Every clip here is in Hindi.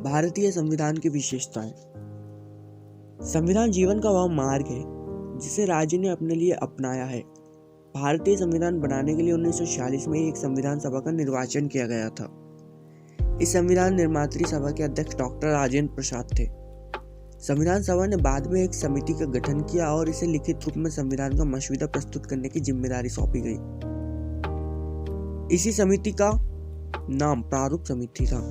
भारतीय संविधान की विशेषताएं। संविधान जीवन का वह मार्ग है जिसे राज्य ने अपने लिए अपनाया है। भारतीय संविधान बनाने के लिए 1946 में एक संविधान सभा का निर्वाचन किया गया था। इस संविधान निर्मात्री सभा के अध्यक्ष डॉक्टर राजेंद्र प्रसाद थे। संविधान सभा ने बाद में एक समिति का गठन किया और इसे लिखित रूप में संविधान का मसौदा प्रस्तुत करने की जिम्मेदारी सौंपी गई। इसी समिति का नाम प्रारूप समिति था।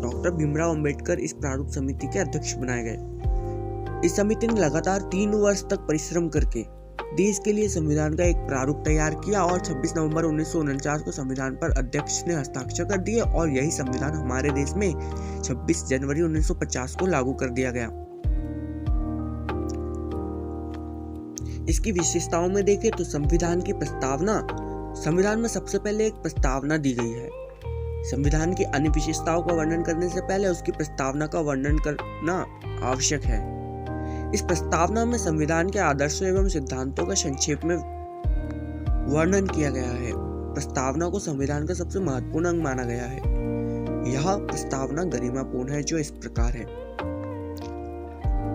डॉक्टर भीमराव अंबेडकर इस प्रारूप समिति के अध्यक्ष बनाए गए। इस समिति ने लगातार 3 वर्ष तक परिश्रम करके देश के लिए संविधान का एक प्रारूप तैयार किया और 26 नवंबर 1949 को संविधान पर अध्यक्ष ने हस्ताक्षर कर दिए और यही संविधान हमारे देश में 26 जनवरी 1950 को लागू कर दिया गया। इसकी विशेषताओं में देखें तो संविधान की प्रस्तावना, संविधान में सबसे पहले एक प्रस्तावना दी गई है। संविधान की अन्य विशेषताओं का वर्णन करने से पहले उसकी प्रस्तावना का वर्णन करना आवश्यक है। इस प्रस्तावना में संविधान के आदर्शों एवं सिद्धांतों का संक्षेप में वर्णन किया गया है। प्रस्तावना को संविधान का सबसे महत्वपूर्ण अंग माना गया है। यह प्रस्तावना गरिमापूर्ण है, जो इस प्रकार है।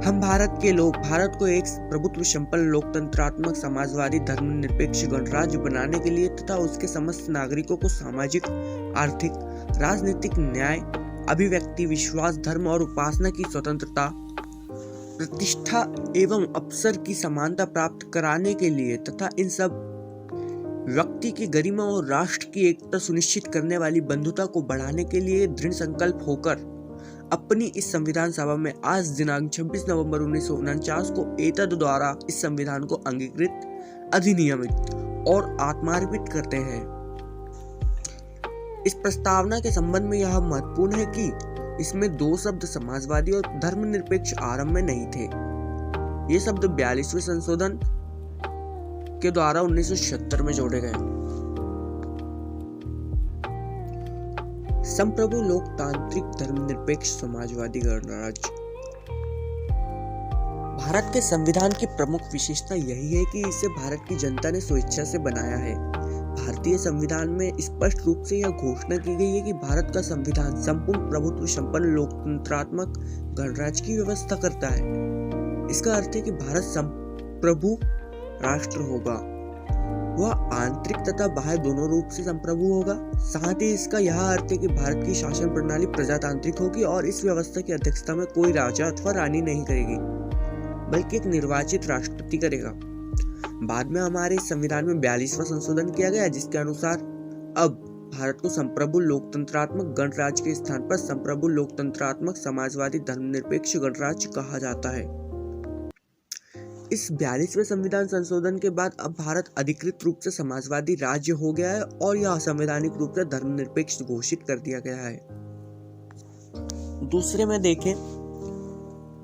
हम भारत के लोग भारत को एक प्रभुत्व संपन्न लोकतंत्रात्मक समाजवादी धर्मनिरपेक्ष गणराज्य बनाने के लिए तथा उसके समस्त नागरिकों को सामाजिक, आर्थिक, राजनीतिक न्याय, अभिव्यक्ति, विश्वास, धर्म और उपासना की स्वतंत्रता, प्रतिष्ठा एवं अवसर की समानता प्राप्त कराने के लिए तथा इन सब व्यक्ति की गरिमा और राष्ट्र की एकता सुनिश्चित करने वाली बंधुता को बढ़ाने के लिए दृढ़ संकल्प होकर अपनी इस संविधान सभा में आज दिनांक 26 नवंबर 1949 को एतद द्वारा इस संविधान को अंगीकृत, अधिनियमित और आत्मार्पित करते हैं। इस प्रस्तावना के संबंध में यह महत्वपूर्ण है कि इसमें 2 शब्द समाजवादी और धर्मनिरपेक्ष आरंभ में नहीं थे। ये शब्द 42वें संशोधन के द्वारा 1976 में जोड़े गए। संप्रभु लोकतांत्रिक धर्मनिरपेक्ष समाजवादी गणराज्य। भारत के संविधान की प्रमुख विशेषता यही है कि इसे भारत की जनता ने स्वेच्छा से बनाया है। भारतीय संविधान में स्पष्ट रूप से यह घोषणा की गई है कि भारत का संविधान संपूर्ण प्रभुत्व संपन्न लोकतंत्रात्मक गणराज्य की व्यवस्था करता है। इसका अर्थ है कि भारत संप्रभु राष्ट्र होगा। वह आंतरिक तथा बाह्य दोनों रूप से संप्रभु होगा। साथ ही इसका यह अर्थ है कि भारत की शासन प्रणाली प्रजातांत्रिक होगी और इस व्यवस्था की अध्यक्षता में कोई राजा अथवा रानी नहीं करेगी, बल्कि एक निर्वाचित राष्ट्रपति करेगा। बाद में हमारे संविधान में 42वां संशोधन किया गया, जिसके अनुसार अब भारत को संप्रभु लोकतंत्रात्मक गणराज्य के स्थान पर संप्रभु लोकतंत्रात्मक समाजवादी धर्मनिरपेक्ष गणराज्य कहा जाता है। इस 42वें संविधान संशोधन के बाद अब भारत अधिकृत रूप से समाजवादी राज्य हो गया है और यह संवैधानिक रूप से धर्मनिरपेक्ष घोषित कर दिया गया है। दूसरे में देखें,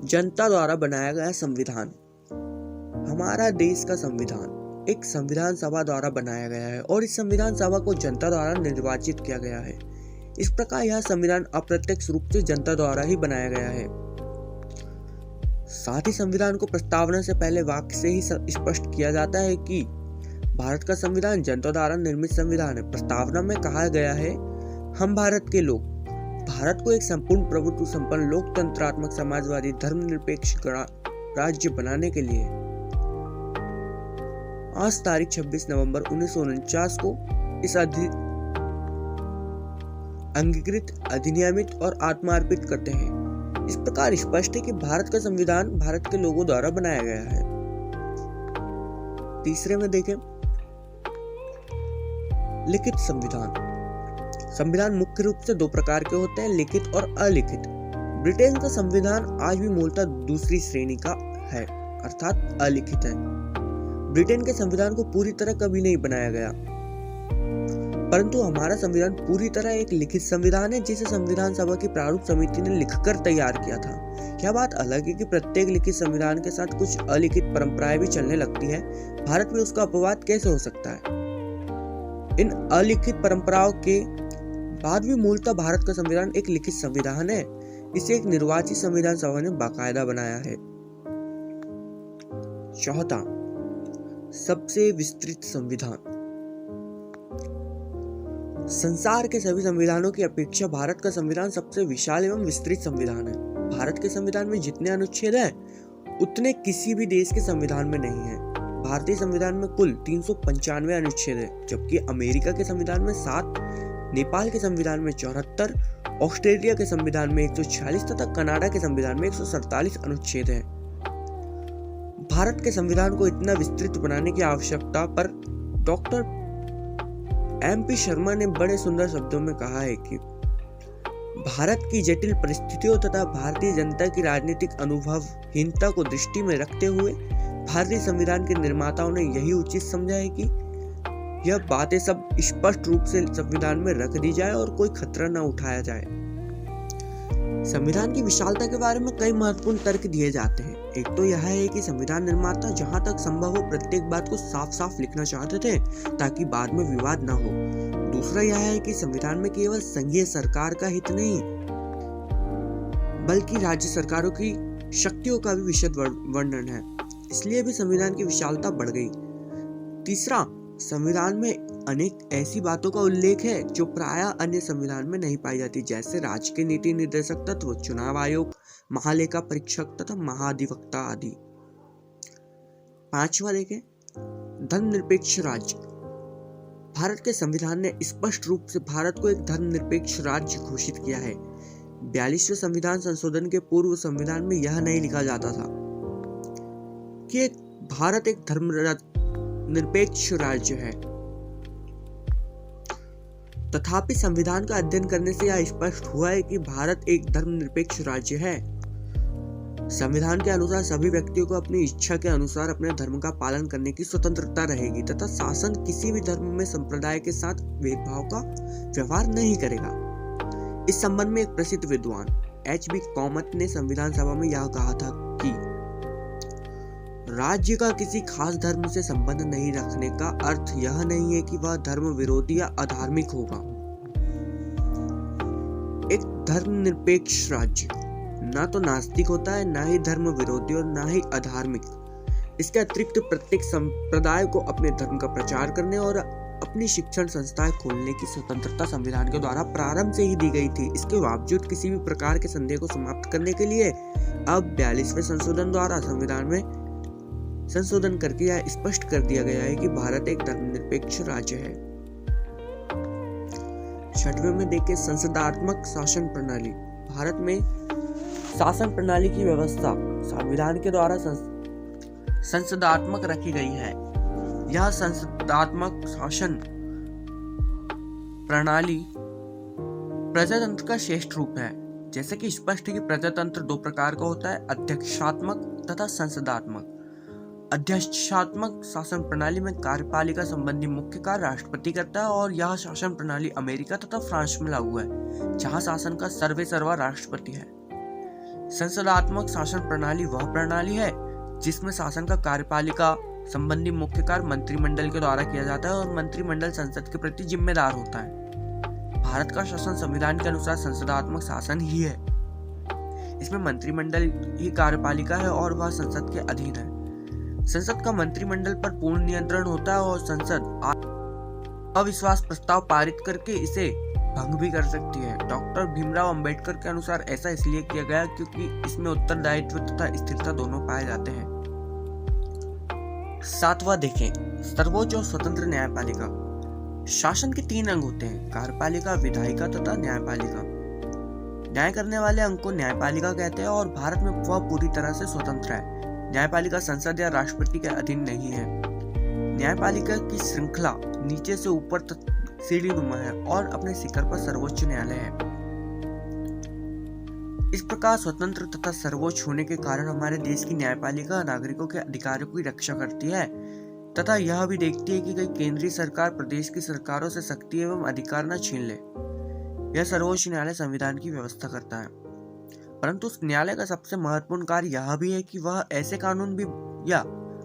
जनता द्वारा बनाया गया संविधान। हमारा देश का संविधान एक संविधान सभा द्वारा बनाया गया है और इस संविधान सभा को जनता द्वारा निर्वाचित किया गया है। इस प्रकार यह संविधान अप्रत्यक्ष रूप से जनता द्वारा ही बनाया गया है। साथ ही संविधान को प्रस्तावना से पहले वाक्य से ही स्पष्ट किया जाता है कि भारत का संविधान जनता द्वारा निर्मित संविधान है। प्रस्तावना में कहा गया है, हम भारत के लोग भारत को एक संपूर्ण प्रभुत्व संपन्न लोकतंत्रात्मक समाजवादी धर्मनिरपेक्ष राज्य बनाने के लिए आज तारीख 26 नवंबर 1949 को इस अंगीकृत, अधिनियमित और आत्मार्पित करते हैं। इस प्रकार स्पष्ट है कि भारत का संविधान भारत के लोगों द्वारा बनाया गया है। तीसरे में देखें, लिखित संविधान। संविधान मुख्य रूप से 2 प्रकार के होते हैं, लिखित और अलिखित। ब्रिटेन का संविधान आज भी मूलतः दूसरी श्रेणी का है, अर्थात अलिखित है। ब्रिटेन के संविधान को पूरी तरह कभी नहीं बनाया गया, परंतु हमारा संविधान पूरी तरह एक लिखित संविधान है, जिसे संविधान सभा की प्रारूप समिति ने लिखकर तैयार किया था। यह बात अलग है कि प्रत्येक लिखित संविधान के साथ कुछ अलिखित परंपराएं भी चलने लगती है। भारत में उसका अपवाद कैसे हो सकता है? इन अलिखित परंपराओं के बाद भी मूलतः भारत का संविधान एक लिखित संविधान है। इसे एक निर्वाचित संविधान सभा ने बाकायदा बनाया है। चौथा, सबसे विस्तृत संविधान। संसार के सभी संविधानों की अपेक्षा भारत का संविधान सबसे विशाल एवं विस्तृत संविधान है। भारत के संविधान में जितने अनुच्छेद हैं उतने किसी भी देश के संविधान में नहीं है। भारतीय संविधान में कुल 395 अनुच्छेद है, जबकि अमेरिका के संविधान में 7, नेपाल के संविधान में 74, ऑस्ट्रेलिया के संविधान में 146 तथा कनाडा के संविधान में 147 अनुच्छेद हैं। भारत के संविधान को इतना विस्तृत बनाने की आवश्यकता पर डॉक्टर MP शर्मा ने बड़े सुंदर शब्दों में कहा है कि भारत की जटिल परिस्थितियों तथा भारतीय जनता की राजनीतिक अनुभवहीनता को दृष्टि में रखते हुए भारतीय संविधान के निर्माताओं ने यही उचित समझा है कि यह बातें सब स्पष्ट रूप से संविधान में रख दी जाए और कोई खतरा न उठाया जाए। संविधान की विशालता के बारे में कई महत्वपूर्ण तर्क दिए जाते हैं। एक तो यह है कि संविधान निर्माता जहां तक संभव हो प्रत्येक बात को साफ साफ लिखना चाहते थे ताकि बाद में विवाद न हो। दूसरा यह है कि संविधान में केवल संघीय सरकार का हित नहीं बल्कि राज्य सरकारों की शक्तियों का भी विशद वर्णन है, इसलिए भी संविधान की विशालता बढ़ गई। तीसरा, संविधान में अनेक ऐसी बातों का उल्लेख है जो प्रायः अन्य संविधान में नहीं पाई जाती, जैसे राज्य के नीति निर्देशक तत्व, चुनाव आयोग, महालेखा परीक्षक तथा महाधिवक्ता आदि। पांचवा देखें, धर्मनिरपेक्ष राज्य। भारत के संविधान ने स्पष्ट रूप से भारत को एक धर्मनिरपेक्ष राज्य घोषित किया है। 42वें संविधान संशोधन के पूर्व संविधान में यह नहीं लिखा जाता था कि भारत एक धर्मनिरपेक्ष राज्य है। तथापि संविधान का अध्ययन करने से यह स्पष्ट हुआ है कि भारत एक धर्मनिरपेक्ष राज्य है। संविधान के अनुसार सभी व्यक्तियों को अपनी इच्छा के अनुसार अपने धर्म का पालन करने की स्वतंत्रता रहेगी तथा शासन किसी भी धर्म में संप्रदाय के साथ भेदभाव का व्यवहार नहीं करेगा। इस संबंध में एक प्रसिद्ध विद्वान H.B. कामत ने संविधान सभा में यह कहा था कि राज्य का किसी खास धर्म से संबंध नहीं रखने का अर्थ यह नहीं है कि वह धर्म विरोधी या अधार्मिक होगा। एक धर्मनिरपेक्ष राज्य ना तो नास्तिक होता है, ना ही धर्म विरोधी और ना ही अधार्मिक। इसके अतिरिक्त प्रत्येक संप्रदाय को अपने धर्म का प्रचार करने और अपनी शिक्षण संस्थाएं खोलने की स्वतंत्रता संविधान के द्वारा प्रारंभ से ही दी गई थी। इसके बावजूद किसी भी प्रकार के संदेह को समाप्त करने के लिए अब 42वें संशोधन द्वारा संविधान में संशोधन करके यह स्पष्ट कर दिया गया है कि भारत एक धर्मनिरपेक्ष राज्य है। 6वें में देखें, संसदात्मक शासन प्रणाली। भारत में शासन प्रणाली की व्यवस्था संविधान के द्वारा संसदात्मक रखी गई है। यह संसदात्मक शासन प्रणाली प्रजातंत्र का श्रेष्ठ रूप है। जैसे कि स्पष्ट है कि प्रजातंत्र दो प्रकार का होता है, अध्यक्षात्मक तथा संसदात्मक। अध्यक्षात्मक शासन प्रणाली में कार्यपालिका संबंधी मुख्य कार्य राष्ट्रपति करता है और यह शासन प्रणाली अमेरिका तथा फ्रांस में लागू है, जहां शासन का सर्वेसर्वा राष्ट्रपति है। संसदात्मक शासन प्रणाली वह प्रणाली है जिसमें शासन का कार्यपालिका संबंधी मुख्य कार्य मंत्रिमंडल के द्वारा किया जाता है और मंत्रिमंडल संसद के प्रति जिम्मेदार होता है। भारत का शासन संविधान के अनुसार संसदात्मक शासन ही है। इसमें मंत्रिमंडल ही कार्यपालिका है और वह संसद के अधीन है। संसद का मंत्रिमंडल पर पूर्ण नियंत्रण होता है और संसद अविश्वास प्रस्ताव पारित करके इसे भंग भी कर सकती है। डॉक्टर भीमराव अंबेडकर के अनुसार ऐसा इसलिए किया गया क्योंकि इसमें उत्तरदायित्व तथा स्थिरता दोनों पाए जाते हैं। 7वां देखें, सर्वोच्च और स्वतंत्र न्यायपालिका। शासन के 3 अंग होते हैं, कार्यपालिका, विधायिका तथा न्यायपालिका। न्याय करने वाले अंग को न्यायपालिका कहते हैं और भारत में वह पूरी तरह से स्वतंत्र है। न्यायपालिका संसद या राष्ट्रपति के अधीन नहीं है। न्यायपालिका की श्रृंखला नीचे से ऊपर तक सीढ़ीनुमा है और अपने शिखर पर सर्वोच्च न्यायालय है। इस प्रकार स्वतंत्र तथा सर्वोच्च होने के कारण हमारे देश की न्यायपालिका नागरिकों के अधिकारों की रक्षा करती है तथा यह भी देखती है कि कहीं केंद्रीय सरकार प्रदेश की सरकारों से शक्ति एवं अधिकार न छीन ले। यह सर्वोच्च न्यायालय संविधान की व्यवस्था करता है। परंतु उस न्यायालय का सबसे महत्वपूर्ण कार्य यह भी है कि वह ऐसे कानून भी या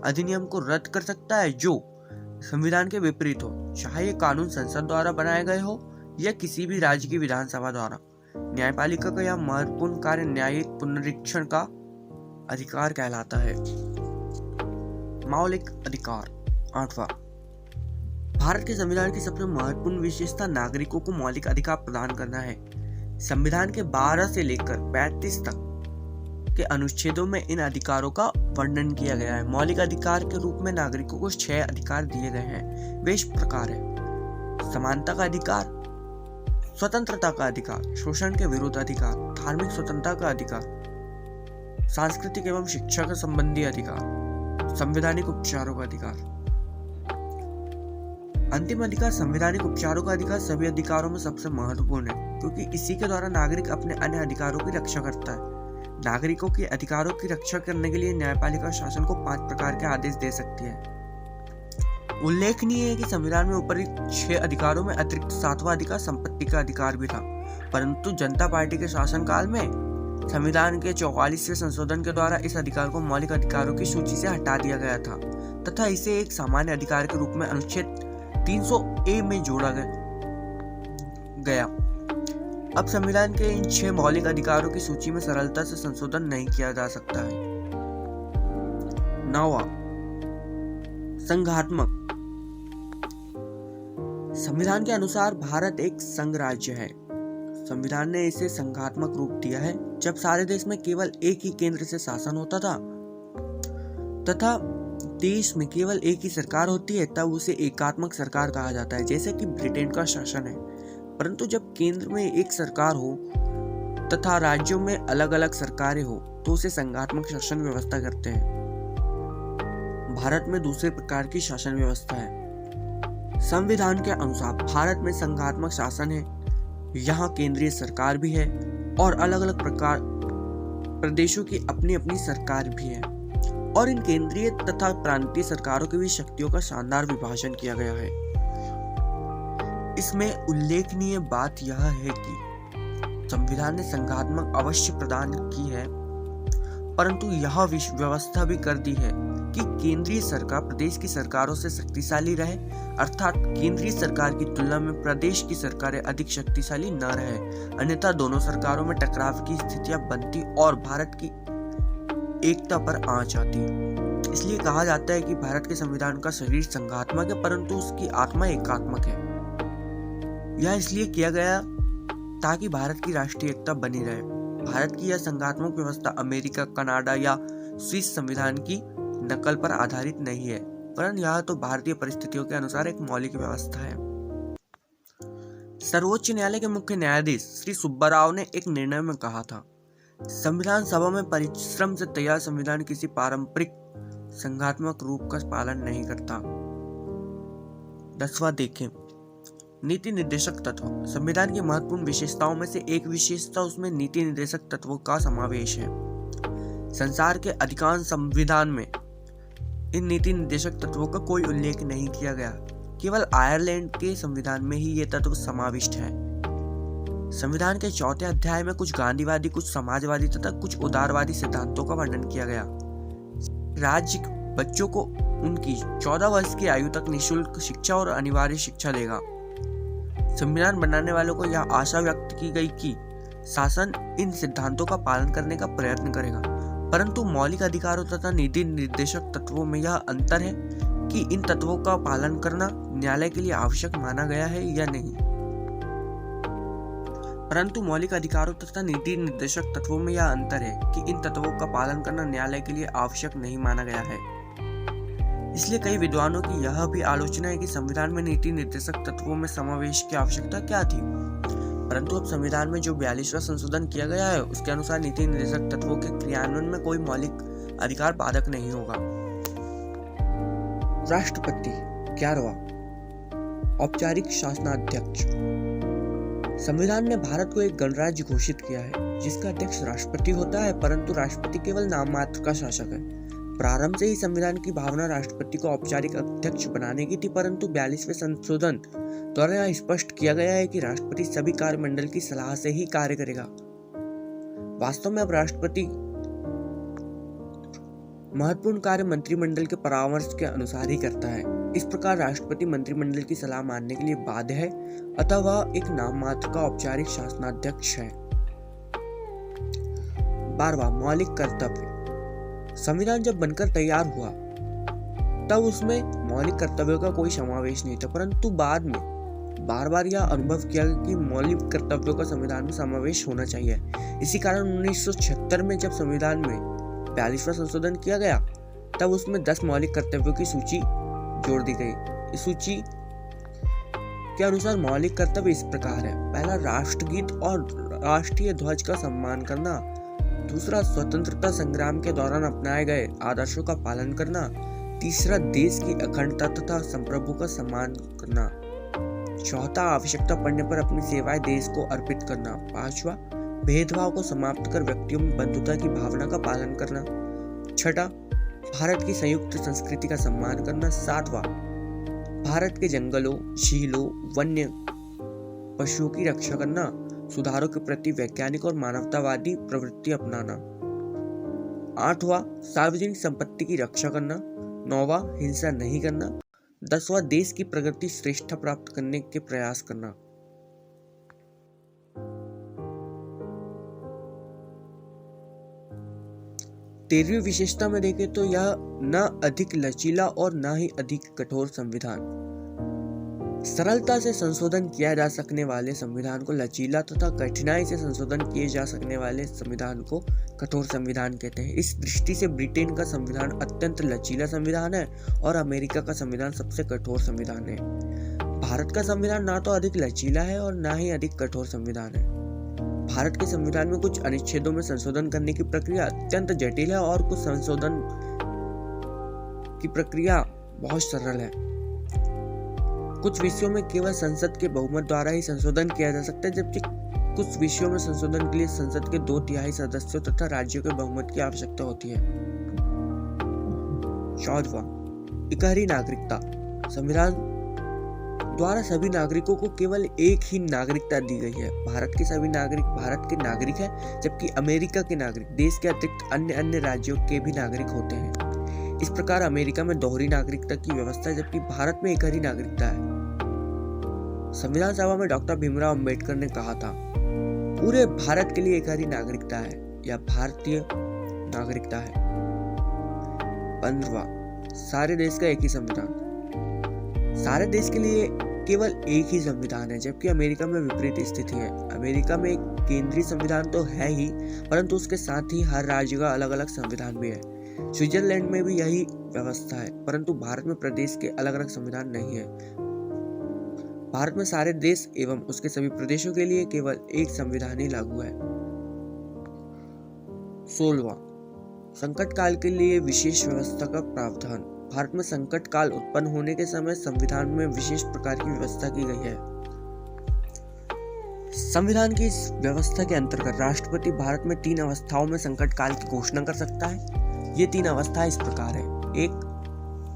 अधिनियम को रद्द कर सकता है जो संविधान के विपरीत हो, चाहे ये कानून संसद द्वारा बनाए गए हो या किसी भी राज्य की विधानसभा द्वारा। न्यायपालिका का यह महत्वपूर्ण कार्य न्यायिक पुनरीक्षण का अधिकार कहलाता है। मौलिक अधिकार। 8वां, भारत के संविधान की सबसे महत्वपूर्ण विशेषता नागरिकों को मौलिक अधिकार प्रदान करना है। संविधान के 12 से लेकर 35 तक के अनुच्छेदों में इन अधिकारों का वर्णन किया गया है। मौलिक अधिकार के रूप में नागरिकों को 6 अधिकार दिए गए हैं। वे इस प्रकार है: समानता का अधिकार, स्वतंत्रता का अधिकार, शोषण के विरुद्ध अधिकार, धार्मिक स्वतंत्रता का अधिकार, सांस्कृतिक एवं शिक्षा के संबंधी अधिकार, संवैधानिक उपचारों का अधिकार। अंतिम अधिकार संवैधानिक उपचारों का अधिकार सभी अधिकारों में सबसे महत्वपूर्ण है, क्योंकि इसी के द्वारा नागरिक अपने अन्य अधिकारों की रक्षा करता है। नागरिकों के अधिकारों की रक्षा करने के लिए न्यायपालिका शासन को 5 प्रकार के आदेश दे सकती है। उल्लेखनीय है कि संविधान में ऊपर्युक्त 6 अधिकारों में अतिरिक्त 7वां अधिकार संपत्ति का अधिकार भी था, परंतु जनता पार्टी के शासनकाल में संविधान के 44वें संशोधन के द्वारा इस अधिकार को मौलिक अधिकारों की सूची से हटा दिया गया था तथा इसे एक सामान्य अधिकार के रूप में अनुच्छेद 300A में जोड़ा गया। अब संविधान के इन 6 मौलिक अधिकारों की सूची में सरलता से संशोधन नहीं किया जा सकता है। 9वां, संघात्मक। संविधान के अनुसार भारत एक संघ राज्य है। संविधान ने इसे संघात्मक रूप दिया है। जब सारे देश में केवल एक ही केंद्र से शासन होता था तथा देश में केवल एक ही सरकार होती है, तब उसे एकात्मक सरकार कहा जाता है, जैसे कि ब्रिटेन का शासन है। परंतु जब केंद्र में एक सरकार हो तथा राज्यों में अलग अलग सरकारें हो तो उसे संघात्मक शासन व्यवस्था कहते हैं। भारत में दूसरे प्रकार की शासन व्यवस्था है। संविधान के अनुसार भारत में संघात्मक शासन है। यहाँ केंद्रीय सरकार भी है और अलग अलग प्रकार प्रदेशों की अपनी अपनी सरकार भी है, और इन केंद्रीय तथा प्रांतीय सरकारों की भी शक्तियों का शानदार विभाजन किया गया है। इसमें उल्लेखनीय बात यह है कि संविधान ने संघात्मक अवश्य प्रदान की है, परंतु यह व्यवस्था भी कर दी है कि केंद्रीय सरकार प्रदेश की सरकारों से शक्तिशाली रहे, अर्थात केंद्रीय सरकार की तुलना में प्रदेश की सरकारें अधिक शक्तिशाली न रहे, अन्यथा दोनों सरकारों में टकराव की स्थितियां बनती और भारत की एकता पर आंच आती। इसलिए कहा जाता है कि भारत के संविधान का शरीर संघात्मक है, परंतु उसकी आत्मा एकात्मक है। यह इसलिए किया गया ताकि भारत की राष्ट्रीय एकता बनी रहे। भारत की यह संघात्मक व्यवस्था अमेरिका, कनाडा या स्विस संविधान की नकल पर आधारित नहीं है, परंतु यह तो भारतीय परिस्थितियों के अनुसार एक मौलिक व्यवस्था है। सर्वोच्च न्यायालय के मुख्य न्यायाधीश श्री सुब्बा राव ने एक निर्णय में कहा था, संविधान सभा में परिश्रम से तैयार संविधान किसी पारंपरिक संघात्मक रूप का पालन नहीं करता। 10वां देखें, नीति निर्देशक तत्व। संविधान की महत्वपूर्ण विशेषताओं में से एक विशेषता उसमें नीति निर्देशक तत्वों का समावेश है। संसार के अधिकांश संविधान में इन नीति निर्देशक तत्वों का कोई उल्लेख नहीं किया गया। केवल आयरलैंड के संविधान में ही ये तत्व समाविष्ट है। संविधान के 4थे अध्याय में कुछ गांधीवादी, कुछ समाजवादी तथा कुछ उदारवादी सिद्धांतों का वर्णन किया गया। राज्य बच्चों को उनकी 14 वर्ष की आयु तक निःशुल्क शिक्षा और अनिवार्य शिक्षा देगा। संविधान बनाने वालों को यह आशा व्यक्त की गई कि शासन इन सिद्धांतों का पालन करने का प्रयत्न करेगा, परंतु मौलिक अधिकारों तथा नीति निर्देशक तत्वों में यह अंतर है कि इन तत्वों का पालन करना न्यायालय के लिए आवश्यक माना गया है या नहीं। परंतु मौलिक अधिकारों तथा नीति निर्देशक तत्वों में यह अंतर है कि इन तत्वों का पालन करना न्यायालय के लिए आवश्यक नहीं माना गया है। इसलिए कई विद्वानों की यह भी आलोचना है कि संविधान में नीति निर्देशक तत्वों में समावेश की आवश्यकता क्या थी, परंतु अब संविधान में जो 42वां संशोधन किया गया है उसके अनुसार नीति निर्देशक तत्वों के क्रियान्वयन में कोई मौलिक अधिकार बाधक नहीं होगा। राष्ट्रपति 11वां, औपचारिक शासनाध्यक्ष। संविधान ने भारत को एक गणराज्य घोषित किया है जिसका अध्यक्ष राष्ट्रपति होता है, परंतु राष्ट्रपति केवल नाम मात्र का शासक है। प्रारंभ से ही संविधान की भावना राष्ट्रपति को औपचारिक अध्यक्ष बनाने की थी, परंतु 42वें संशोधन द्वारा यह स्पष्ट किया गया है कि राष्ट्रपति सभी कार्यमंडल की सलाह से ही कार्य करेगा। वास्तव में अब राष्ट्रपति महत्वपूर्ण कार्य मंत्रिमंडल के परामर्श के अनुसार ही करता है। इस प्रकार राष्ट्रपति मंत्रिमंडल की सलाह मानने के लिए बाध्य है, अतः वह एक नाम मात्र का औपचारिक शासनाध्यक्ष है। 12वां, मौलिक कर्तव्य। संविधान जब बनकर तैयार हुआ तब उसमें मौलिक कर्तव्यों का कोई समावेश नहीं था, परंतु बाद में बार बार यह अनुभव किया कि मौलिक कर्तव्यों का संविधान में समावेश होना चाहिए। इसी कारण 1976 में जब संविधान में 42वां संशोधन किया गया, तब उसमें 10 मौलिक कर्तव्यों की सूची जोड़ दी गई। इस सूची के अनुसार मौलिक कर्तव्य इस प्रकार है: पहला, राष्ट्रगीत और राष्ट्रीय ध्वज का सम्मान करना। दूसरा, स्वतंत्रता संग्राम के दौरान अपनाए गए आदर्शों का पालन करना। तीसरा, देश की अखंडता तथा संप्रभु का सम्मान करना। चौथा, आवश्यकता पड़ने पर अपनी सेवाएं देश को अर्पित करना। पांचवा, भेदभाव को समाप्त कर व्यक्तियों में बंधुता की भावना का पालन करना। छठा, भारत की संयुक्त संस्कृति का सम्मान करना। सातवां, भारत के जंगलों, झीलों, वन्य पशुओं की रक्षा करना। सुधारों के प्रति वैज्ञानिक और मानवतावादी प्रवृत्ति अपनाना। आठवां, सार्वजनिक संपत्ति की रक्षा करना। नौवां, हिंसा नहीं करना। 10वां, देश की प्रगति श्रेष्ठता प्राप्त करने के प्रयास करना। तेरहवीं विशेषता में देखें तो यह न अधिक लचीला और न ही अधिक कठोर संविधान। सरलता से संशोधन किया जा सकने वाले संविधान को लचीला तथा कठिनाई से संशोधन किए जा सकने वाले संविधान को कठोर संविधान कहते हैं। इस दृष्टि से ब्रिटेन का संविधान अत्यंत लचीला संविधान है और अमेरिका का संविधान सबसे कठोर संविधान है। भारत का संविधान ना तो अधिक लचीला है और ना ही अधिक कठोर संविधान है। भारत के संविधान में कुछ अनुच्छेदों में संशोधन करने की प्रक्रिया अत्यंत जटिल है और कुछ संशोधन की प्रक्रिया बहुत सरल है। कुछ विषयों में केवल संसद के बहुमत द्वारा ही संशोधन किया जा सकता है, जबकि कुछ विषयों में संशोधन के लिए संसद के 2/3 सदस्यों तथा राज्यों के बहुमत की आवश्यकता होती है। 14वां, इकहरी नागरिकता। संविधान द्वारा सभी नागरिकों को केवल एक ही नागरिकता दी गई है। भारत के सभी नागरिक भारत के नागरिक हैं, जबकि अमेरिका के नागरिक देश के अतिरिक्त अन्य राज्यों के भी नागरिक होते हैं। इस प्रकार अमेरिका में दोहरी नागरिकता की व्यवस्था है, जबकि भारत में इकहरी नागरिकता है। संविधान सभा में डॉक्टर भीमराव अंबेडकर ने कहा था, पूरे भारत के लिए इकहरी नागरिकता है या भारतीय नागरिकता है। 15वां, सारे देश का एक ही संविधान। सारे देश के लिए केवल एक ही संविधान है, जबकि अमेरिका में विपरीत स्थिति है। अमेरिका में एक केंद्रीय संविधान तो है ही, परंतु उसके साथ ही हर राज्य का अलग अलग संविधान भी है। स्विट्जरलैंड में भी यही व्यवस्था है, परंतु भारत में प्रदेश के अलग अलग संविधान नहीं है। भारत में सारे देश एवं उसके सभी प्रदेशों के लिए केवल एक संविधान ही लागू है। 16वां, संकट काल के लिए विशेष व्यवस्था का प्रावधान। भारत में संकट काल उत्पन्न होने के समय संविधान में विशेष प्रकार की व्यवस्था की गई है। संविधान की इस व्यवस्था के अंतर्गत राष्ट्रपति भारत में 3 अवस्थाओं में संकट काल की घोषणा कर सकता है। ये 3 अवस्थाएं इस प्रकार है। 1,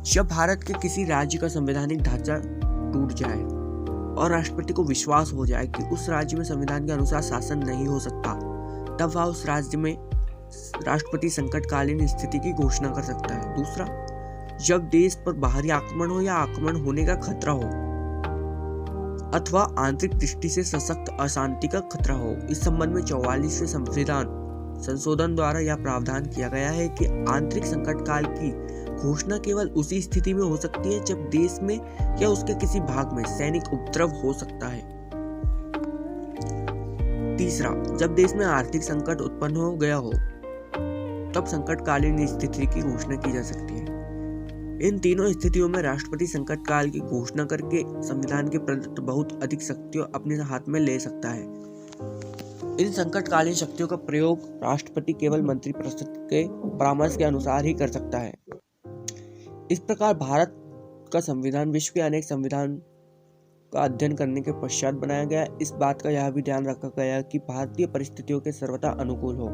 जब भारत के किसी राज्य का संवैधानिक ढांचा टूट जाए और राष्ट्रपति को विश्वास हो जाए कि उस राज्य में संविधान के अनुसार शासन नहीं हो सकता, तब वह उस राज्य में राष्ट्रपति संकटकालीन स्थिति की घोषणा कर सकता है। दूसरा, जब देश पर बाहरी आक्रमण हो या आक्रमण होने का खतरा हो अथवा आंतरिक दृष्टि से सशक्त अशांति का खतरा हो। इस संबंध में 44वें संविधान संशोधन द्वारा यह प्रावधान किया गया है कि आंतरिक संकट काल की घोषणा केवल उसी स्थिति में हो सकती है जब देश में या उसके किसी भाग में सैनिक उपद्रव हो सकता है। तीसरा, जब देश में आर्थिक संकट उत्पन्न हो गया हो, तब संकटकालीन स्थिति की घोषणा की जा सकती है। इन तीनों स्थितियों में राष्ट्रपति संकट काल की घोषणा करके संविधान के प्रदत्त बहुत अधिक शक्तियों अपने हाथ में ले सकता है। इन संकटकालीन शक्तियों का प्रयोग राष्ट्रपति केवल मंत्रिपरिषद के परामर्श के अनुसार ही कर सकता है। इस प्रकार भारत का संविधान विश्व के अनेक संविधान का अध्ययन करने के पश्चात बनाया गया। इस बात का यह भी ध्यान रखा गया कि भारतीय परिस्थितियों के सर्वथा अनुकूल हो।